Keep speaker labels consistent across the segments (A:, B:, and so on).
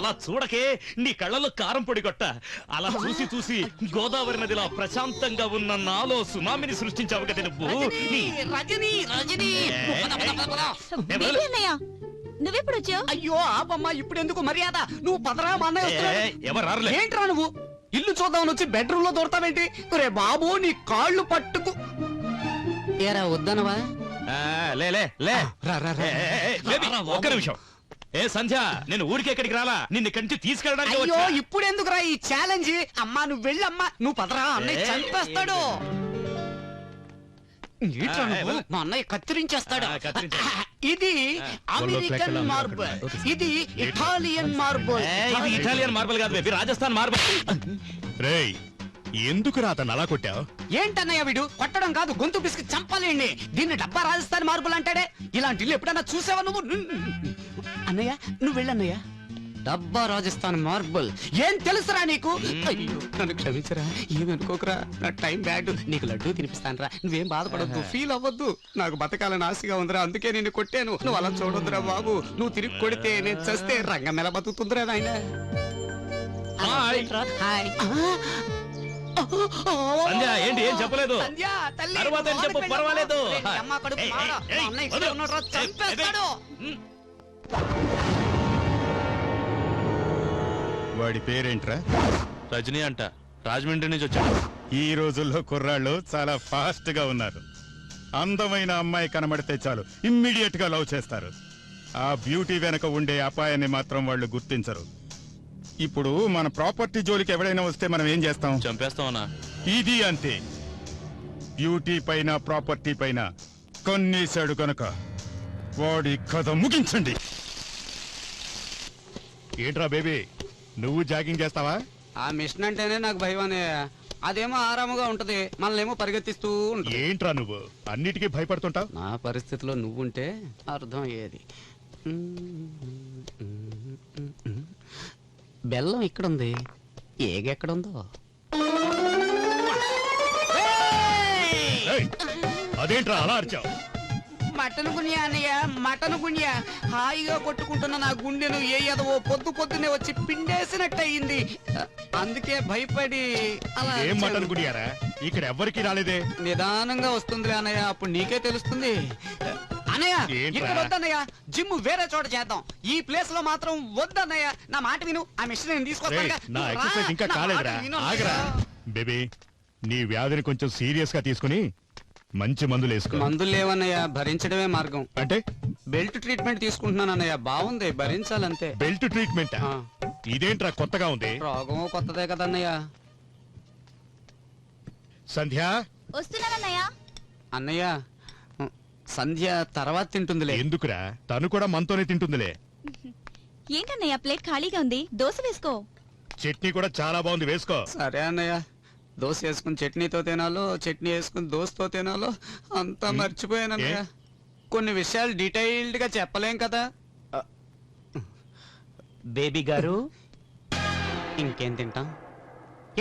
A: అలా చూడకే, నీ కళ్ళలో కారం పొడి కొట్ట. అలా చూసి చూసి గోదావరి నదిలో ప్రశాంతంగా ఉన్న నాలో సునామీని సృష్టించావు కదా నువ్వు.
B: నువ్వెప్పుడు వచ్చావు?
C: అయ్యో ఆపమ్మా, ఇప్పుడు ఎందుకు మర్యాద? నువ్వు పదరా, మా అన్నయ్య.
A: ఎవరు
C: ఏంట్రా నువ్వు ఇల్లు చూద్దామని వచ్చి బెడ్రూమ్ లో దొరతావేంటి? రే బాబు, నీ కాళ్ళు పట్టుకు. ఏరా వద్దనవా?
A: ఒక్క నిమిషం. ఏ సంధ్య, నేను ఊరికి ఎక్కడికి రాలా, నిన్ను కంటి తీసుకెళ్ళడానికి.
C: అయ్యో ఇప్పుడు ఎందుకురా ఈ ఛాలెంజ్? అమ్మా నువ్వు వెళ్ళమ్మా, నువ్వు పదరా, అన్నయ్య చంపేస్తాడు. మా అన్నయ్య కత్తిరించేస్తాడు. ఇది అమెరికన్ మార్బుల్, ఇది ఇటాలియన్ మార్బుల్.
A: ఇటాలియన్ మార్బుల్ కాదు బేబీ, రాజస్థాన్ మార్బుల్.
D: రేయ్, ఎందుకు అతను అలా కొట్టావు?
C: ఏంటన్నయ్య వీడు? కొట్టడం కాదు, గొంతు పిసికి చంపాలేండి. దీన్ని డబ్బా రాజస్థాన్ మార్బుల్ అంటాడే. ఇలాంటి ఇల్లు ఎప్పుడైనా చూసావా నువ్వు? అన్నయ్య నువ్వు వెళ్ళన్నయ్య. డబ్బా రాజస్థాన్ మార్బుల్ ఏం తెలుసురా నీకు? అయ్యో నన్ను క్షమించరా, ఏమనుకోకరా, నా టైం బ్యాడ్. నీకు లడ్డూ తినిపిస్తానరా, నువ్వేం బాధపడద్దు, ఫీల్ అవ్వద్దు. నాకు బతకాలని ఆశగా ఉందిరా, అందుకే నిన్ను కొట్టాను. నువ్వు అలా చూడొద్దురా బాబు, నువ్వు తిరిగి కొడితే నేను చస్తే రంగం ఎలా బతుకుతుందిరా నాయన.
A: సంధ్య ఏంటి, ఏం చెప్పలేదు? తర్వాత ఏం చెప్పు, పర్వాలేదు.
D: వాడి పేరేంట్రా?
E: రజనీ అంట, రాజమండ్రి నుంచి వచ్చాడు.
D: ఈ రోజుల్లో కుర్రాళ్ళు చాలా ఫాస్ట్ గా ఉన్నారు. అందమైన అమ్మాయి కనబడితే చాలు ఇమ్మీడియట్ గా లవ్ చేస్తారు. ఆ బ్యూటీ వెనక ఉండే అపాయాన్ని మాత్రం వాళ్ళు గుర్తించరు. ఇప్పుడు మన ప్రాపర్టీ జోలికి ఎవడైనా వస్తే మనం ఏం చేస్తాం?
E: చంపేస్తామన్నా.
D: ఇది అంతే. బ్యూటీ పైన ప్రాపర్టీ పైన కన్నేశాడు కనుక వాడి కథ ముగించండి. ఏంట్రా బేబీ, నువ్వు జాగింగ్ చేస్తావా?
C: ఆ మిషన్ అంటేనే నాకు భయం అనే. అదేమో ఆరాముగా ఉంటది, మనల్నేమో పరిగెత్తిస్తూ ఉంటుంది.
D: ఏంట్రా నువ్వు అన్నిటికీ భయపడుతుంటావు?
C: నా పరిస్థితిలో నువ్వుంటే అర్థం అయ్యేది. బెల్లం ఇక్కడుంది, ఏగెక్కడుందో.
D: అదేంట్రా అలా అరిచావు?
C: మటన్ గుండ్యా అన్నయ్య, మటన్ గుండ్యా. హాయిగా కొట్టుకుంటున్న నా గుండెను ఏ ఎదవో పొద్దు పొద్దునే వచ్చి పిండేసినట్టయింది. అందుకే భయపడి అలా.
D: ఏం మటన్ గుడియారా? ఇక్కడ ఎవ్వరికి రాలేదే.
C: నిదానంగా వస్తుందిలే అన్నయ్య, అప్పుడు నీకే తెలుస్తుంది. అన్నయ్య ఇక్కడ వద్దన్నయ్య, జిమ్ వేరే చోట చేద్దాం. ఈ ప్లేస్ లో మాత్రం వద్దన్నయ్య. నా మాట విను, ఆ మిషన్ నేను తీసుకొస్తాను.
D: ఇంకా కాలేదురా, ఆగరా. బేబీ, నీ వ్యాధిని కొంచెం సీరియస్ గా తీసుకుని మంచి మందులు వేసుకో.
C: మందులు లేవన్నయ్య, భరించడమే మార్గం.
D: అంటే
C: బెల్ట్ ట్రీట్మెంట్ తీసుకుంటున్నాను అన్నయ్య, బాగుంది, భరించాలంతే.
D: Belt treatment? ఇదేంట్రా కొత్తగా ఉంది?
C: రోగం కొత్తదే కదన్నయ్య.
D: సంధ్య
B: వస్తున్నానన్నయ్య.
C: అన్నయ్య సంధ్య తర్వాత తింటుందిలే.
D: ఎందుకురా, తను కూడా మనతోనే తింటుందిలే.
B: ఏంటన్నయ్య ప్లేట్ ఖాళీగా ఉంది, దోశ వేసుకో.
D: చట్నీ కూడా చాలా బాగుంది, వేసుకో.
C: సరే అన్నయ్య, దోశ వేసుకుని చట్నీతో తినాలో, చట్నీ వేసుకుని దోశతో తినాలో అంతా మర్చిపోయానన్నయ్య. కొన్ని విషయాలు డీటెయిల్డ్ గా చెప్పలేం కదా.
A: బేబీ గారు,
C: ఇంకేం తింటాం?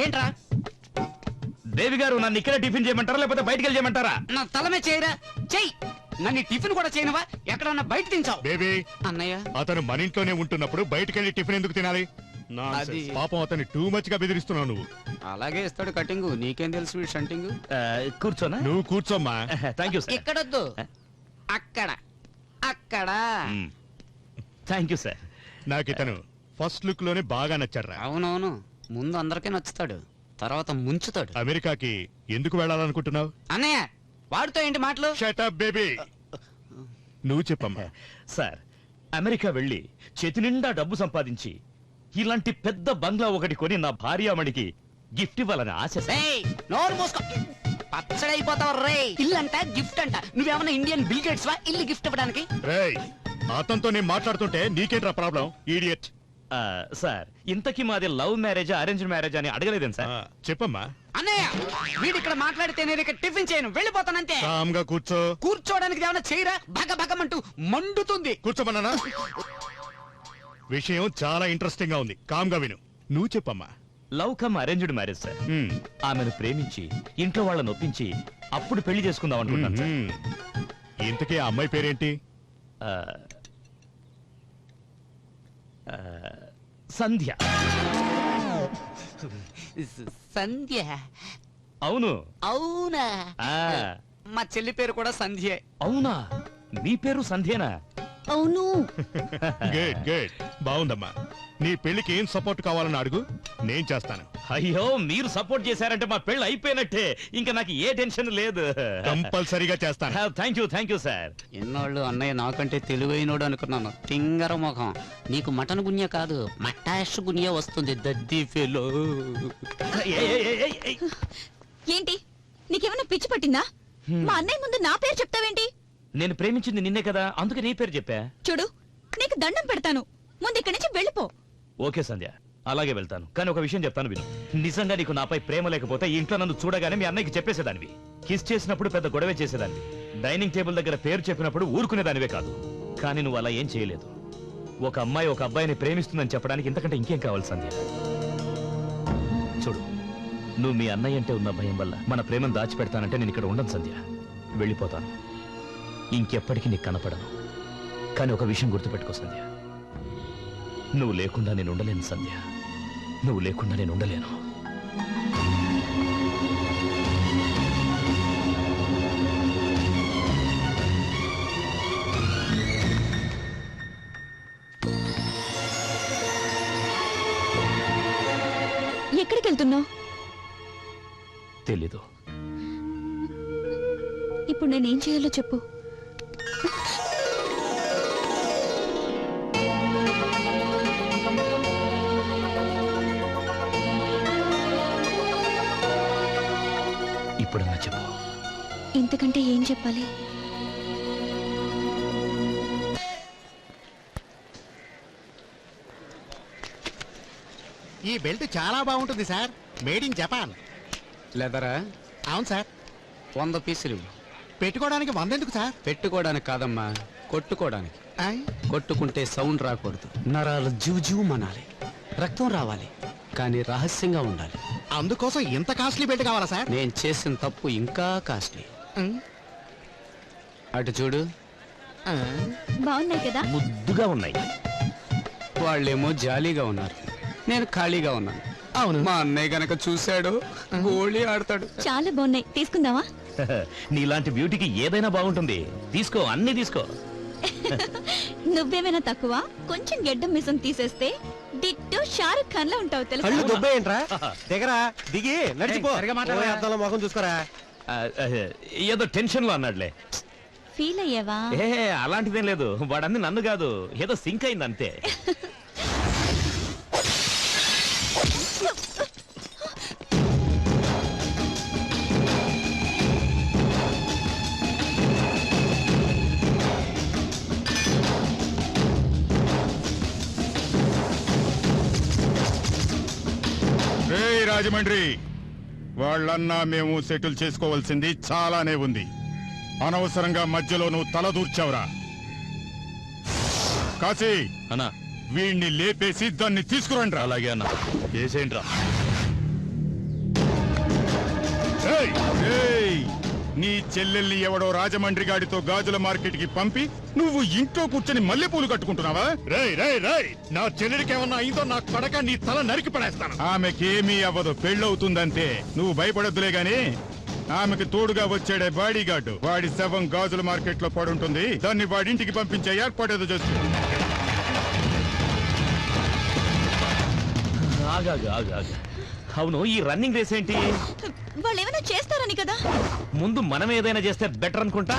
C: ఏంట్రా
A: బేబీ గారు, నన్ను ఇక్కడ టిఫిన్ చేయమంటారా లేకపోతే బయటికి వెళ్ళి చేయమంటారా?
C: నా తలమే చేయరా, చెయ్యి. నన్ను టిఫిన్ కూడా చేయనవా? ఎక్కడన్నా బయట తింటావు?
D: బేబీ,
C: అన్నయ్య
D: అతను మన ఇంట్లోనే ఉంటున్నప్పుడు బయటకెళ్ళి టిఫిన్ ఎందుకు తినాలి? పాపం అతన్ని టూ మచ్ గా బెదిరిస్తున్నావు నువ్వు.
C: అలాగే ఇస్తాడు కటింగ్, నీకేం తెలుసు వీడు షంటింగ్.
A: కూర్చోనా?
D: నువ్వు కూర్చోమ్మా.
A: Thank you sir.
C: ఎక్కడొద్దు, అక్కడ అక్కడ.
A: Thank you sir.
D: నాకు ఇతను ఫస్ట్ లుక్ లోనే బాగా నచ్చాడ్రా.
C: అవునవును, ముందు అందరికీ నచ్చుతాడు, తర్వాత ముంచుతాడు.
D: అమెరికాకి ఎందుకు వెళ్ళాలనుకుంటున్నావు?
C: అన్నయ్య వాడితో ఏంటి మాటలు?
D: షట్ అప్ బేబీ, నువ్వు చెప్పమ్మా.
A: సార్, అమెరికా వెళ్ళి చేతి నిండా డబ్బు సంపాదించి ఇలాంటి పెద్ద బంగ్లా ఒకటి కొని నా భార్యామణికి గిఫ్ట్ ఇవ్వాలని ఆశ.
C: నోరు మూసుకో, పచ్చడైపోతావు రే. ఇల్లు అంట గిఫ్ట్ అంట, నువ్వేమన్నా ఇండియన్ బిల్ గేట్స్ వా ఇల్లు గిఫ్ట్ ఇవ్వడానికి?
D: రేయ్, అతనితో నేను మాట్లాడుతుంటే నీకేంట్రా ప్రాబ్లం, ఈడియట్?
A: సార్, ఇంతకీ మాది లవ్ మ్యారేజ్ అరేంజ్ మ్యారేజ్ అని అడగలేదని సార్.
D: చెప్పమ్మా.
C: అన్నయ్య వీడి ఇక్కడ మాట్లాడితే నేను ఇక్కడ టిఫిన్ చేయను, వెళ్ళిపోతానంతే.
D: కామ్గా కూర్చో.
C: కూర్చోడానికి ఏమైనా చేయరా? భగ భగమంటూ మండుతుంది.
D: కూర్చోమన్నానా? విషయం చాలా ఇంట్రెస్టింగ్ గా ఉంది, కామ్గా విను. నువ్వు చెప్పమ్మా.
A: Love come arranged marriage sir. ఆమెను ప్రేమించి ఇంట్లో వాళ్ళని ఒప్పించి అప్పుడు పెళ్లి చేసుకుందాం అనుకుంటున్నాను సార్.
D: ఇంతకీ ఆ అమ్మాయి పేరేంటి?
A: సంధ్య.
C: సంధ్య.
A: అవును.
C: అవునా?
A: ఆ.
C: మా చెల్లి పేరు కూడా సంధ్యే.
A: అవునా? నీ పేరు సంధ్యేనా?
B: అవును.
D: గుడ్ గుడ్, బాగుందమ్మా. నీ పెళ్లికి ఏం సపోర్ట్ కావాలని అడుగు, నేను చేస్తాను.
A: అయ్యో, మీరు సపోర్ట్ చేశారంటే మా పెళ్ళి అయిపోయినట్టే. ఇంకా నాకు ఏ టెన్షన్ లేదు.
D: కంపల్సరీగా చేస్తాను.
A: Thank you sir.
C: ఎన్నోళ్ళు అన్నయ్య నాకంటే తెలివైనోడు అనుకున్నాను. తింగర ముఖం. నీకు మటన్ గున్య కాదు, మటాష్ గున్య వస్తుంది. దద్ది ఫెలో.
B: ఏంటి నీకేమైనా పిచ్చి పట్టిందా? మా అన్నయ్య ముందు నా పేరు చెప్తావేంటి?
A: నేను ప్రేమించింది నిన్నే కదా, అందుకే నీ పేరు చెప్పా.
B: చూడు, నీకు దండం పెడతాను, ముందు ఇక్కడి నుంచి వెళ్ళిపో.
A: ఓకే సంధ్య, అలాగే వెళ్తాను. కానీ ఒక విషయం చెప్తాను విను. నిజంగా నీకు నాపై ప్రేమ లేకపోతే ఈ ఇంట్లో నన్ను చూడగానే మీ అన్నయ్యకి చెప్పేసేదానివి. కిస్ చేసినప్పుడు పెద్ద గొడవే చేసేదానివి. డైనింగ్ టేబుల్ దగ్గర పేరు చెప్పినప్పుడు ఊరుకునేదానివే కాదు. కానీ నువ్వు అలా ఏం చేయలేదు. ఒక అమ్మాయి ఒక అబ్బాయిని ప్రేమిస్తుందని చెప్పడానికి ఇంతకంటే ఇంకేం కావాలి సంధ్య? చూడు, నువ్వు మీ అన్నయ్య అంటే ఉన్న భయం వల్ల మన ప్రేమను దాచిపెడతానంటే నేను ఇక్కడ ఉండను సంధ్య. వెళ్ళిపోతాను. ఇంకెప్పటికీ నీకు కనపడను. కానీ ఒక విషయం గుర్తుపెట్టుకో సంధ్య, నువ్వు లేకుండా నేను ఉండలేను సంధ్య. నువ్వు లేకుండా నేను ఉండలేను.
B: ఎక్కడికి వెళ్తున్నావు?
A: తెలీదు.
B: ఇప్పుడు నేనేం చేయాలో చెప్పు.
A: ఇప్పుడన్నా చెప్పు.
B: ఇంతకంటే ఏం చెప్పాలి?
F: ఈ బెల్ట్ చాలా బాగుంటుంది సార్, మేడ్ ఇన్ జపాన్.
C: లెదరా?
F: అవును సార్.
C: 100 పీసులు.
F: పెట్టుకోవడానికి 100 ఎందుకు సార్?
C: పెట్టుకోవడానికి కాదమ్మా, కొట్టుకోవడానికి.
F: ఆయ్,
C: కొట్టుకుంటే సౌండ్ రాకూడదు, నరాలు జీవు మనాలి, రక్తం రావాలి, కానీ రహస్యంగా ఉండాలి.
F: అందుకోసం ఇంత కాస్ట్లీ బెల్ట్ కావాలా సార్?
C: నేను చేసిన తప్పు ఇంకా కాస్ట్లీ.
F: ఉమ్,
C: అటు చూడు.
F: ఆ,
B: బాగున్నాయి కదా?
A: ముద్దుగా ఉన్నాయి.
C: వాళ్ళేమో జాలీగా ఉన్నారు, నేను ఖాళీగా ఉన్నాను.
F: అవును.
C: మా అన్నయ్య గనక చూశాడు, గోళీ ఆడతాడు.
B: చాలా బాగున్నాయి, తీసుకుందామా?
A: నీలాంటి బ్యూటీకి ఏదైనా బాగుంటుంది. తీసుకో, అన్ని తీసుకో.
B: నువ్వేమైనా తక్కువ? కొంచెం గెడ్డం మిసం తీసేస్తే డిట్టో షారుఖ్ ఖాన్ లా ఉంటావు తెలుసా?
F: కళ్ళు దుబ్బేయంట్రా, దిగరా, దిగి నడిచిపో. ఓ, అద్దంలో మొహం చూసుకోరా.
A: ఆ, ఏదో టెన్షన్ లో అన్నాడులే.
B: ఫీల్ అయ్యావా?
A: ఏ అలాంటిదేం లేదు. వాడన్ని నన్ను కాదు, ఏదో సింక్ అయింది అంతే.
D: రేయ్ రాజమండ్రి, వాళ్ళన్నా మేము సెటిల్ చేసుకోవాల్సింది చాలానే ఉంది. అనవసరంగా మధ్యలో నువ్వు తల దూర్చావురా. కాశీ,
E: అన్నా
D: వీణ్ణి లేపేసి దాన్ని తీసుకురండి.
E: అలాగే అన్నా.
A: చేసేంట్రా?
D: నీ చెల్లెల్ని ఎవడో రాజమండ్రి గాడితో గాజుల మార్కెట్ కి పంపి నువ్వు ఇంట్లో కూర్చొని మల్లెపూలు కట్టుకుంటున్నావా? నా చెల్లెలికి ఏమన్నా అయిందో నా కొడక నీ తల నరికి పడేస్తాను. ఆమెకేమీ అవ్వదు, పెళ్ళవుతుందంతే. నువ్వు భయపడొద్దులే గాని ఆమెకి తోడుగా వచ్చాడే బాడీ గార్డు, వాడి శవం గాజుల మార్కెట్ లో పడుంటుంది. దాన్ని వాడింటికి పంపించే ఏర్పాటేదో చేస్తూ.
A: ఆగాగు. అవును, ఈ రన్నింగ్ రేస్ ఏంటి?
B: వాళ్ళు ఏమైనా చేస్తారని కదా.
A: ముందు మనం ఏదైనా చేస్తే బెటర్ అనుకుంటా.